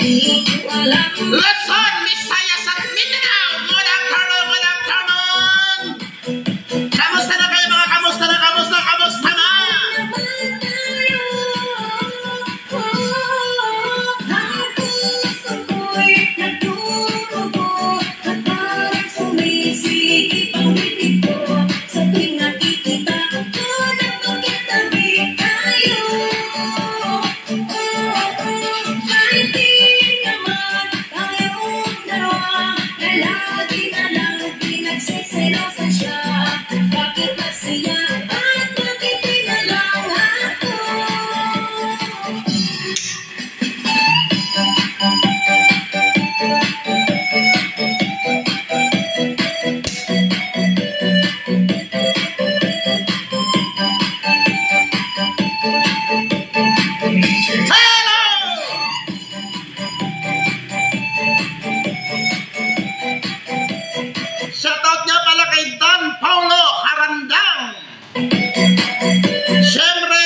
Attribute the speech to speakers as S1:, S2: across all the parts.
S1: Luzon, Visayas at Mindanao. Good afternoon, good afternoon. Kamusta na kayo mga kamusta na? Shoutout niya pala kay Don Paulo Harandang. Siyempre,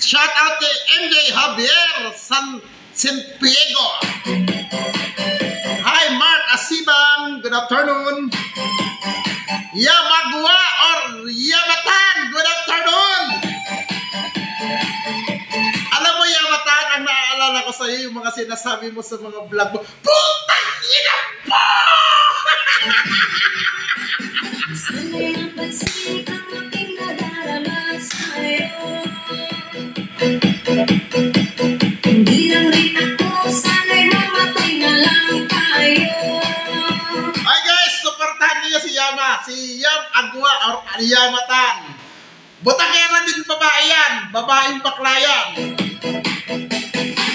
S1: shoutout kay MJ Javier San Piego. Hi Mark Asiban, good afternoon. Yamagua or Yamatan, good afternoon. Alam mo Yamatan, ang naaalala ko sa iyo yung mga sinasabi mo sa mga vlog mo. Putang ina po!
S2: Sana'y ang pansin ang aking nadarama sa'yo. Hindi lang rin ako, sana'y mamatay na lang tayo.
S1: Hi guys, supportahan niyo si Yama, si Yam Agua or Yamatan. Butakera din babae yan, babaeng bakla yan.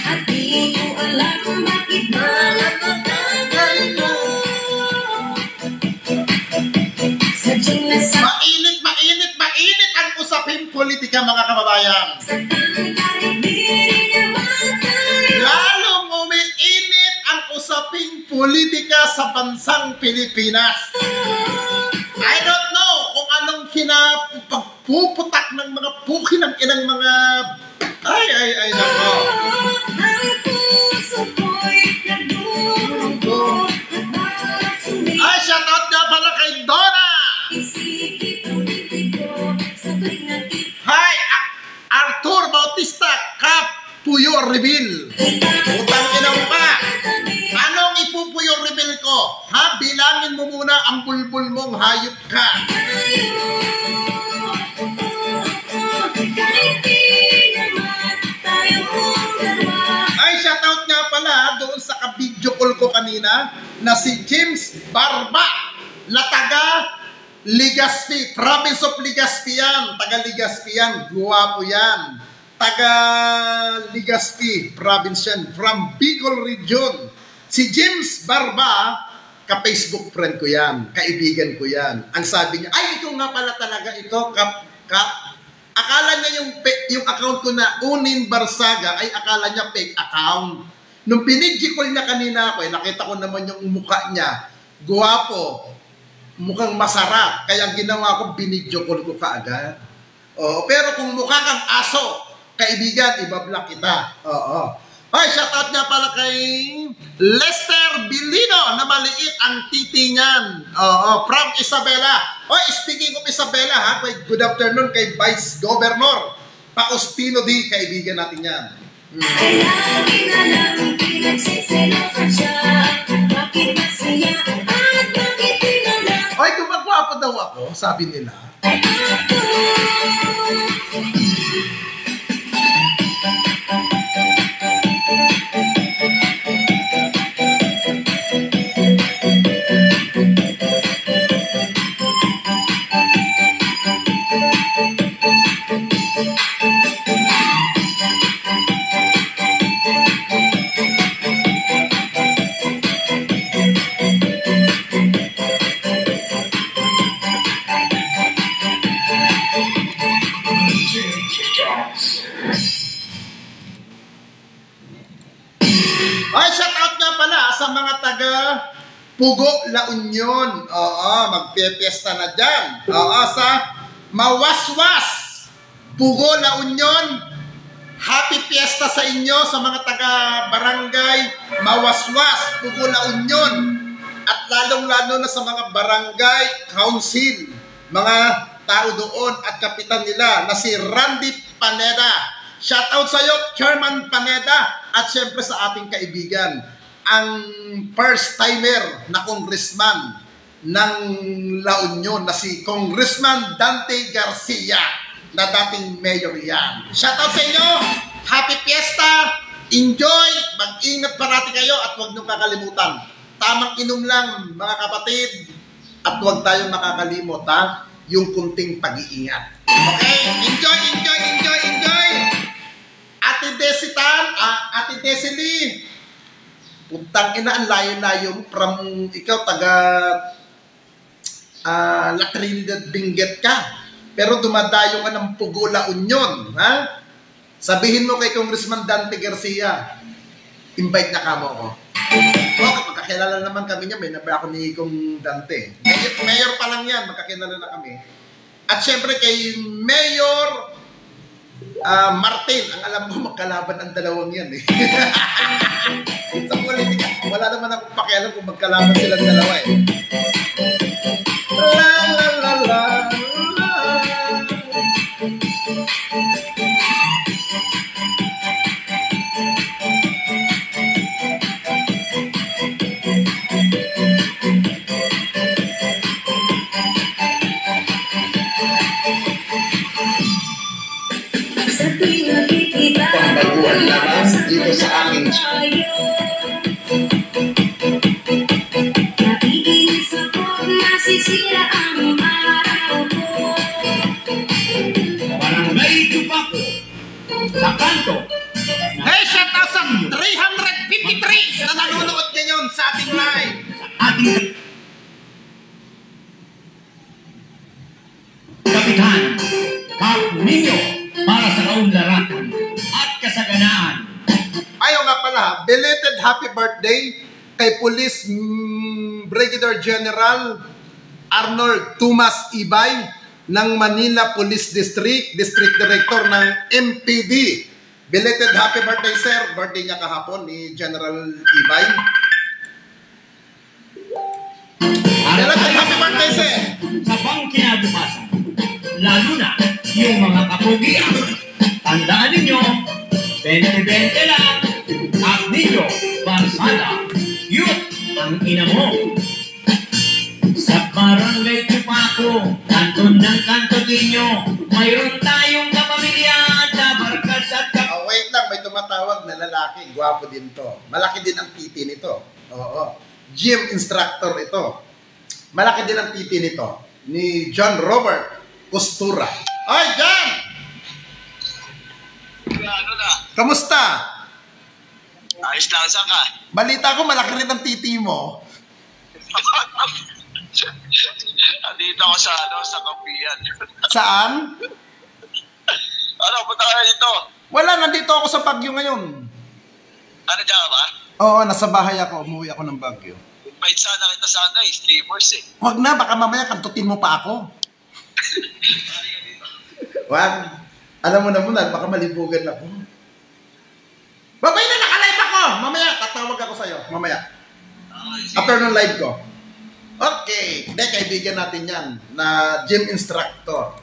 S2: At di ko alam bakit malapatagal mo.
S1: Mainit ang usaping politika mga kababayan. Lalong umiinit ang usaping politika sa bansang Pilipinas. I don't know kung anong kinapagpuputak ng mga puki ng inang mga... Ay, nako. Ay, shoutout nga pala kay Donna. Hi, Arthur Bautista, Kapuyo Reveal. Utang inaw ka. Anong ipupuyo reveal ko? Ha? Bilangin mo muna ang bulbul mong hayop ka. Ay, shoutout nga pala doon sa ka-video call ko kanina na si James Barba na taga Legazpi, province of Legazpi yan, taga Legazpi yan, guwapo yan, taga Legazpi, province yan, from Bicol region. Si James Barba, ka-Facebook friend ko yan, kaibigan ko yan. Ang sabi niya, ay ito nga pala talaga ito, akala niya yung account ko na Unin Barsaga, ay akala niya fake account. Nung pinidjicall niya kanina ako, nakita ko naman yung mukha niya, guwapo, mukhang masarap. Kaya ginawa ko, binidyo call ko kaagad. Oo, pero kung mukha kang aso, kaibigan, ibablock kita. Oo. Ay, shoutout niya pala kay Lester Bilino na maliit ang titi niyan. Oo, from Isabela. Oy, speaking of Isabela, ha, good afternoon kay Vice Governor Paospino D, kaibigan natin yan.
S2: Ay lagi na lang pinagsiselosan siya. Bakit masaya at bakit tinala?
S1: Oy, kung magwapo daw ako, sabi nila. Ay, shoutout nga pala sa mga taga Pugo, La Union. Oo, magpipiesta na dyan. Oo, sa Mawaswas, Pugo, La Union, Happy Fiesta sa inyo sa mga taga-barangay Mawaswas, Pugo, La Union, at lalong-lalo na sa mga barangay council, mga tao doon at kapitan nila na si Randy Paneda. Shoutout sa iyo, Chairman Paneda, at syempre sa ating kaibigan, ang first timer na congressman ng La Union na si Congressman Dante Garcia, na dating mayor yan. Shoutout sa inyo, Happy Fiesta, enjoy, mag-ingat parati kayo at huwag niyong kakalimutan. Tamang inom lang mga kapatid at huwag tayong makakalimot ha, yung kunting pag-iingat. Okay? Enjoy, enjoy, enjoy, enjoy! Ate Desitan, Ate Desily, puntang ina, ang layo-layo from ikaw taga La Trinidad Benguet ka. Pero dumadayo ka ng Pugo, La Union, ha? Sabihin mo kay Congressman Dante Garcia, invite na kamo ko. Okay, magkakilala naman kami niya, may nabra ako ni Kong Dante. Mayor pa lang yan, magkakilala na kami. At syempre kay Mayor Martin, ang alam mo, magkalaban ang dalawang yan eh. Sa politika, wala naman akong pakialam kung magkalaban silang dalawa eh. La la la la.
S2: Sa tuwing nakikita
S1: Pangbaguhan naman dito sa aking
S2: nakikinis ako, nasisira ang araw ko.
S3: Barangay Tupaco, sa kanto.
S1: Hey, shoutout sa 353 na nanonood ngayon sa ating live.
S3: Ating Kapitan Cap Nino para sa kaunlarahan at kasaganaan.
S1: Ayaw nga pala, belated happy birthday kay Police Brigadier General Arnold Tomas Ibay ng Manila Police District, District Director ng MPD. Belated happy birthday, sir. Birthday niya kahapon ni General Ibay. Belated happy birthday, sir.
S3: Sa pangkinabukasan, lalo na yung mga kapugian. Tandaan ninyo, 20-20 lang, at ninyo, Barsada, youth, ang ina mo. Sa Barangay Tupaco, kanto ng kanto ninyo, mayroon tayong kapamilya at barkas at
S1: Oh, wait lang, may tumatawag na lalaki. Gwapo din to. Malaki din ang titi nito. Oo. Gym instructor ito. Malaki din ang titi nito. Ni John Robert Costura. Ay, John!
S4: Ano na?
S1: Kamusta?
S4: Ayos lang, saan ka?
S1: Balita ko malaki rin ang titi mo.
S4: Andito ako sa kampiyan.
S1: Saan?
S4: Ano, punta ka na dito.
S1: Wala, nandito ako sa Baguio ngayon.
S4: Ano dyan ka ba?
S1: Oo, nasa bahay ako. Umuwi ako ng Baguio.
S4: Invite sana kita sana streamers eh.
S1: Huwag na, baka mamaya kantutin mo pa ako. Wag. Alam mo na muna, baka malibugan ako. Babay na, naka-live ako! Mamaya, tatawag ako sa'yo. Mamaya. After ng live ko. Okay. Hindi, kaibigan natin yan na gym instructor.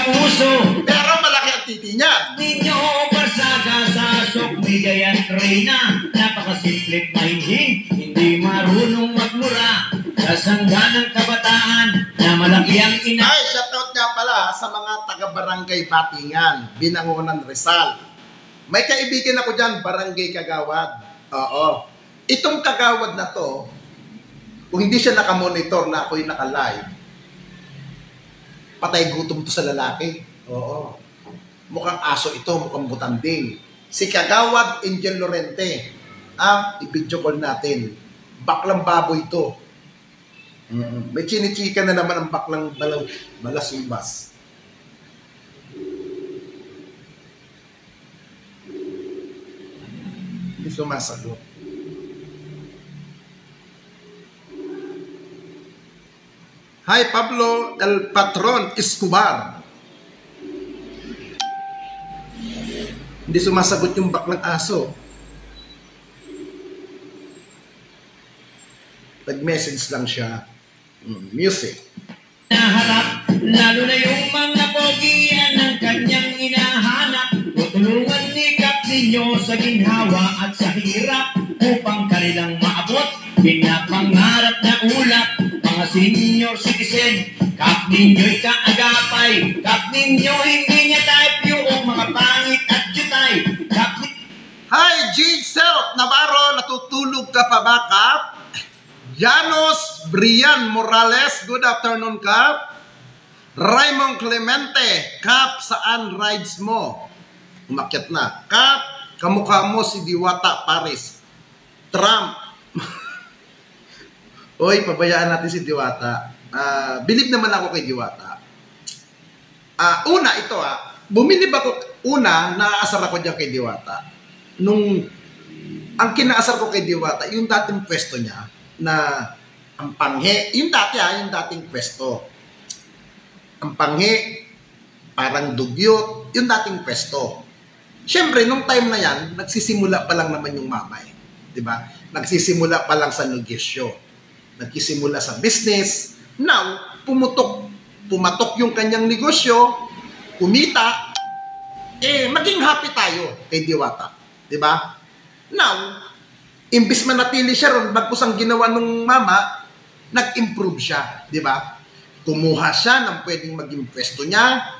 S3: puso.
S1: Pero malaki ang titi niya.
S3: Ninyo, Barsada, sa Sokmigay at Reyna. Napakasimple mahinhin, hindi marunong magmura. Kasangga ng kabataan na malaki ang ina.
S1: Ay, shoutout nga pala sa mga taga-barangay Batingan, Binangonan, Rizal. May kaibigan ako dyan, Barangay Kagawad. Oo. Itong Kagawad na to, kung hindi siya nakamonitor na ako'y naka-live, patay gutom to sa lalaki. Oo. Mukhang aso ito, mukhang butanding. Si Kagawad Angel Lorente. I-video call natin. Baklang baboy to. May chinichika na naman ang baklang balasubas. Hindi sumasagot. Hi, Pablo El Patron Escobar. Hindi sumasagot yung baklang aso. Nag-message lang siya. Music.
S3: Naharap, lalo na yung mga pogian ng kanyang hinahanap. Tutulungan ni Kap ninyo sa ginhawa at sa hirap upang kanilang maabot pinapangarap na ulap. Mga senior citizen, Kap ninyo'y kaagapay. Kap ninyo hindi niya type yung mga pangit at jutay. Kap
S1: Hi, G. Self Navarro, natutulog ka pa ba, Kap? Janos Brian Morales, good afternoon, Kap. Raymond Clemente, Kap, saan rides mo? Umakyat na. Kap, kamukha mo si Diwata Paris. Trump. Oy, pabayaan natin si Diwata. Believe naman ako kay Diwata. Una, ito bumilib ako, naaasar ako dyan kay Diwata. Ang kinaasar ko kay Diwata, yung dating pwesto niya, na ang panghe, yung dating pwesto. Ang panghe, parang dugyot, yung dating pwesto. Siyempre, nung time na yan, nagsisimula pa lang naman yung mamay. Diba? Nagsisimula pa lang sa negosyo. Nagsisimula sa business. Now, pumatok yung kanyang negosyo, kumita, maging happy tayo kay Diwata. Diba? Now, imbis manatili siya ron, bagkus ang ginawa ng mama, nag-improve siya, di ba? Kumuha siya ng pwedeng maging pwesto niya,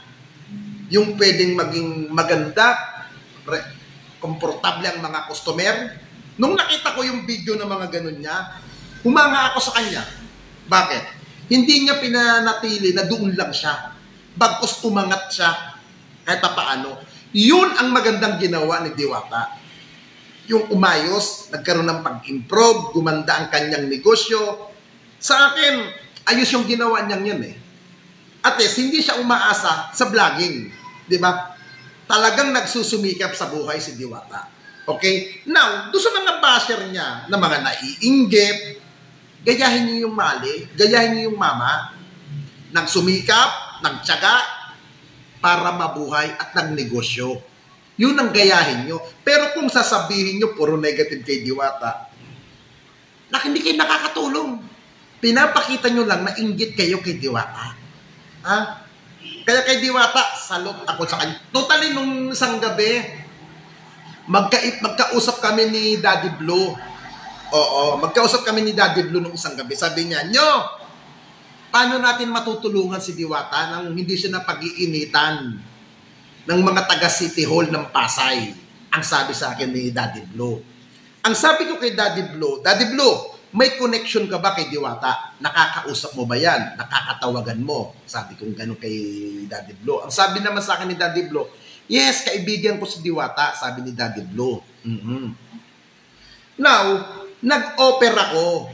S1: yung pwedeng maging maganda, komportable ang mga customer. Nung nakita ko yung video ng mga ganun niya, humanga ako sa kanya. Bakit? Hindi niya pinanatili na doon lang siya. Bagkus umangat siya kahit paano. Yun ang magandang ginawa ni Diwata. Yung umayos, nagkaroon ng pag-improve, gumanda ang kanyang negosyo. Sa akin, ayos yung ginawa niyang yan At least, hindi siya umaasa sa vlogging. Di ba? Talagang nagsusumikap sa buhay si Diwata. Okay? Now, doon sa mga basher niya, na mga naiinggit, gayahin niyo yung mali, gayahin niyo yung mama, nagsumikap, nagtyaga, para mabuhay at nagnegosyo. Yun ang gayahin nyo. Pero kung sasabihin nyo, puro negative kay Diwata, hindi kayo nakakatulong. Pinapakita nyo lang na inggit kayo kay Diwata. Kaya kay Diwata, salute ako sa kanya. Totally, nung isang gabi, magkausap kami ni Daddy Blue. Oo, magkausap kami ni Daddy Blue nung isang gabi. Sabi niya, paano natin matutulungan si Diwata nang hindi siya napag-iinitan ng mga taga City Hall ng Pasay? Ang sabi sa akin ni Daddy Blue. Ang sabi ko kay Daddy Blue, may connection ka ba kay Diwata? Nakakausap mo ba yan? Nakakatawagan mo? Sabi ko gano'n kay Daddy Blue. Ang sabi naman sa akin ni Daddy Blue, yes, kaibigan ko si Diwata, sabi ni Daddy Blue. Now, nag-offer ako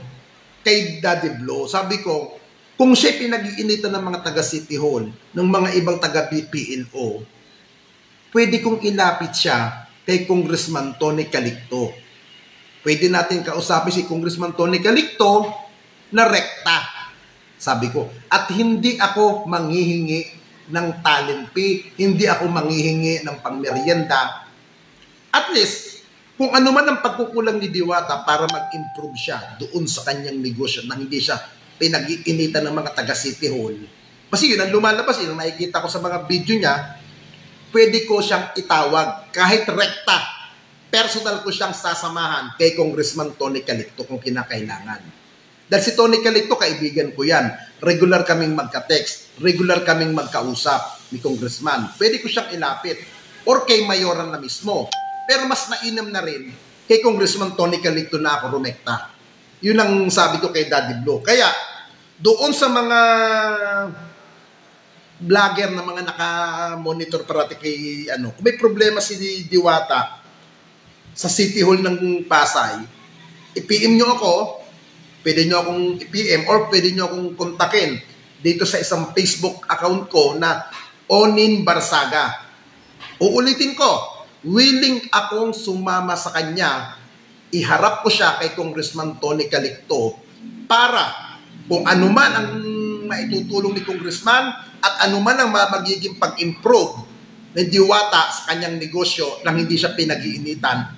S1: kay Daddy Blue. Sabi ko, kung siya pinag-iinitan ng mga taga City Hall, ng mga ibang taga PLO, pwede kong ilapit siya kay Congressman Tony Calicto. Pwede natin kausapin si Congressman Tony Calicto na rekta, sabi ko. At hindi ako manghihingi ng talent fee, hindi ako manghihingi ng pangmerienda. At least, kung ano man ang pagkukulang ni Diwata para mag-improve siya doon sa kanyang negosyo na hindi siya pinag-iinitan ng mga taga City Hall. Kasi yun ang lumalabas, yun ang nakikita ko sa mga video niya, pwede ko siyang itawag kahit rekta. Personal ko siyang sasamahan kay Congressman Tony Calicto kung kinakailangan. Dahil si Tony Calicto, kaibigan ko yan. Regular kaming magka-text, regular kaming magkausap ni Congressman. Pwede ko siyang ilapit or kay Mayoran na mismo. Pero mas mainam na rin kay Congressman Tony Calicto na ako rumekta. Yun ang sabi ko kay Daddy Blue. Kaya, doon sa mga vlogger na mga naka-monitor parati kay kung may problema si Diwata sa City Hall ng Pasay, i-PM nyo ako, pwede nyo akong i-PM or pwede nyo akong kontakin dito sa isang Facebook account ko na Onin Barsaga. Uulitin ko, willing akong sumama sa kanya, iharap ko siya kay Congressman Tony Calicto para kung ano man ang maitutulong ni Congressman at ano man ang magiging pag-improve may diwata sa kanyang negosyo nang hindi siya pinag-iinitan.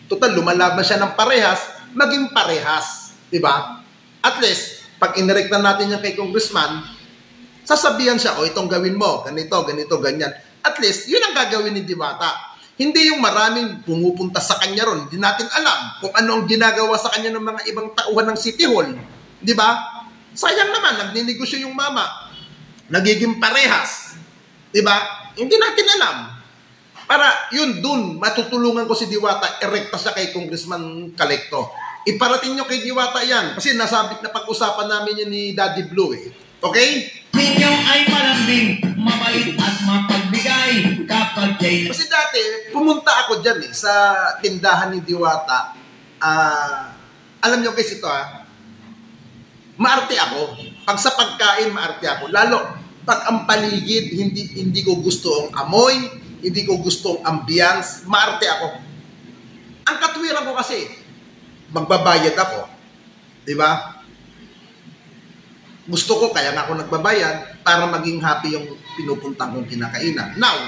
S1: Total, lumalaban siya ng parehas, maging parehas. Diba? At least, pag inirekta natin yan kay congressman, sasabihan siya, o itong gawin mo, ganito, ganito, ganyan. At least, yun ang gagawin ni diwata. Hindi yung maraming pumupunta sa kanya ron. Hindi natin alam kung ano ang ginagawa sa kanya ng mga ibang tauhan ng City Hall. Di ba? Sayang naman, nagninegosyo yung mama. Nagiging parehas. Di ba? Hindi natin alam. Para yun, dun, matutulungan ko si Diwata, erekta siya kay Congressman Callecto. Iparating nyo kay Diwata yan. Kasi nasabit na pag-usapan namin yun ni Daddy Blue eh. Okay?
S3: Ninyo ay malambing, mabait at mapagbigay kapag kayo.
S1: Kasi dati, pumunta ako dyan eh, sa tindahan ni Diwata. Alam nyo guys ito maarte ako. Pag sa pagkain, maarte ako. Lalo, pag ang paligid, hindi ko gusto ang amoy, hindi ko gusto ang ambience, maarte ako. Ang katwiran ko kasi, magbabayad ako. Diba? Gusto ko, kaya nga ako nagbabayad para maging happy yung pinupuntang kong kinakainan. Now,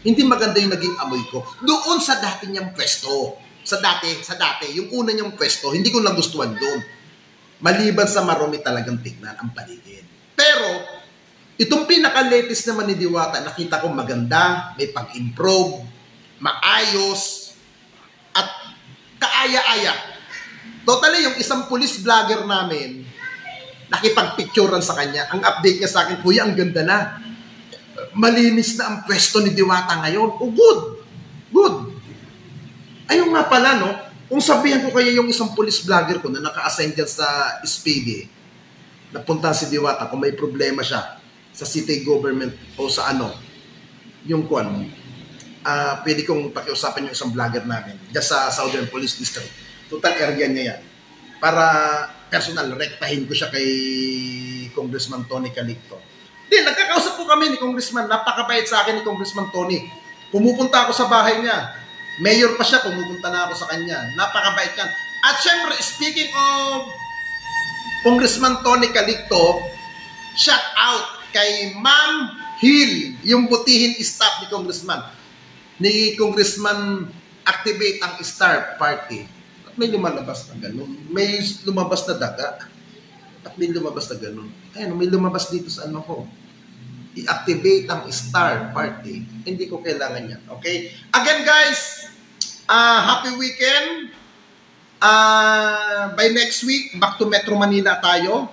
S1: hindi maganda yung naging amoy ko. Doon sa dati niyang pwesto. Sa dati, yung una niyang pwesto, hindi ko nagustuhan doon. Maliban sa marumi talagang tignan ang paligid. Pero, itong pinaka-latest naman ni Diwata, nakita ko maganda, may pag-improve, maayos, at kaaya-aya. Totally, yung isang police vlogger namin, nakipagpicturan sa kanya. Ang update niya sa akin, kuya, ang ganda na. Malinis na ang pwesto ni Diwata ngayon. Oh, good. Good. Ayun nga pala, no? Kung sabihan ko kaya yung isang police vlogger ko na naka-assign dyan sa SPD, napunta si Diwata kung may problema siya sa city government o sa ano, yung kuan, pwede kong pakiusapan yung isang vlogger namin dyan sa Southern Police District. Total area niya yan. Para personal, rektahin ko siya kay Congressman Tony Callecto. Di, nagkakausap po kami ni Congressman. Napakabait sa akin ni Congressman Tony. Pumupunta ako sa bahay niya. Mayor pa siya, pumupunta na ako sa kanya. Napakabait yan. At syempre, speaking of Congressman Tony Callecto, shout out kay Ma'am Hill, yung butihin staff ni Congressman. Ni Congressman activate ang Star Party. At may lumalabas na ganun. May lumabas na daga. At may lumabas na ganun. Ayun, may lumabas dito sa ano ko. I-activate ang Star Party. Hindi ko kailangan yan. Okay? Again guys, happy weekend. By next week, back to Metro Manila tayo.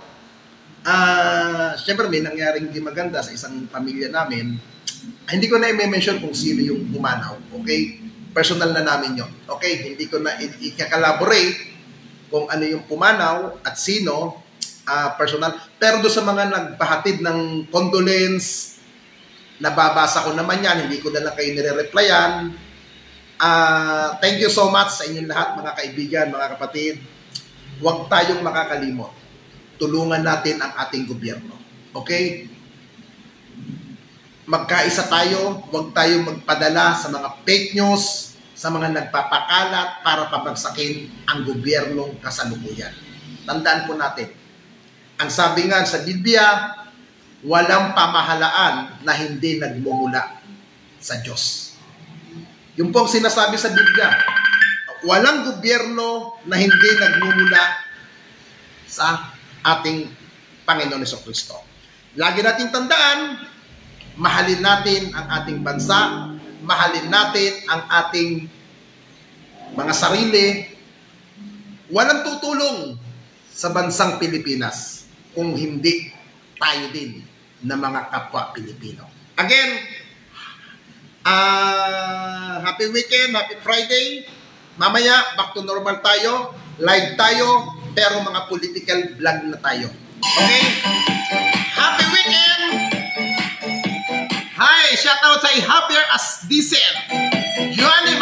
S1: Siyempre may nangyaring di maganda sa isang pamilya namin. Hindi ko na i-mention kung sino yung pumanaw. Okay? Personal na namin yun. Okay? Hindi ko na i-collaborate kung ano yung pumanaw at sino. Personal. Pero doon sa mga nagpahatid ng condolence, nababasa ko naman yan, hindi ko na lang kayo nire-replyan. Thank you so much sa inyong lahat, mga kaibigan, mga kapatid. Huwag tayong makakalimot. Tulungan natin ang ating gobyerno. Okay? Magkaisa tayo, huwag tayong magpadala sa mga fake news, sa mga nagpapakalat para pabagsakin ang gobyernong kasalukuyan. Tandaan po natin, ang sabi nga sa Biblia, walang pamahalaan na hindi nagmumula sa Diyos. Yung pong sinasabi sa Biblia, walang gobyerno na hindi nagmumula sa ating Panginoon Jesucristo. Lagi nating tandaan, mahalin natin ang ating bansa, mahalin natin ang ating mga sarili. Walang tutulong sa bansang Pilipinas kung hindi tayo din na mga kapwa Pilipino. Again, happy weekend, happy Friday. Mamaya, back to normal tayo. Live tayo, pero mga political vlog na tayo. Okay? Happy weekend! Hi! Shoutout sa Happier as Diesel. Joanny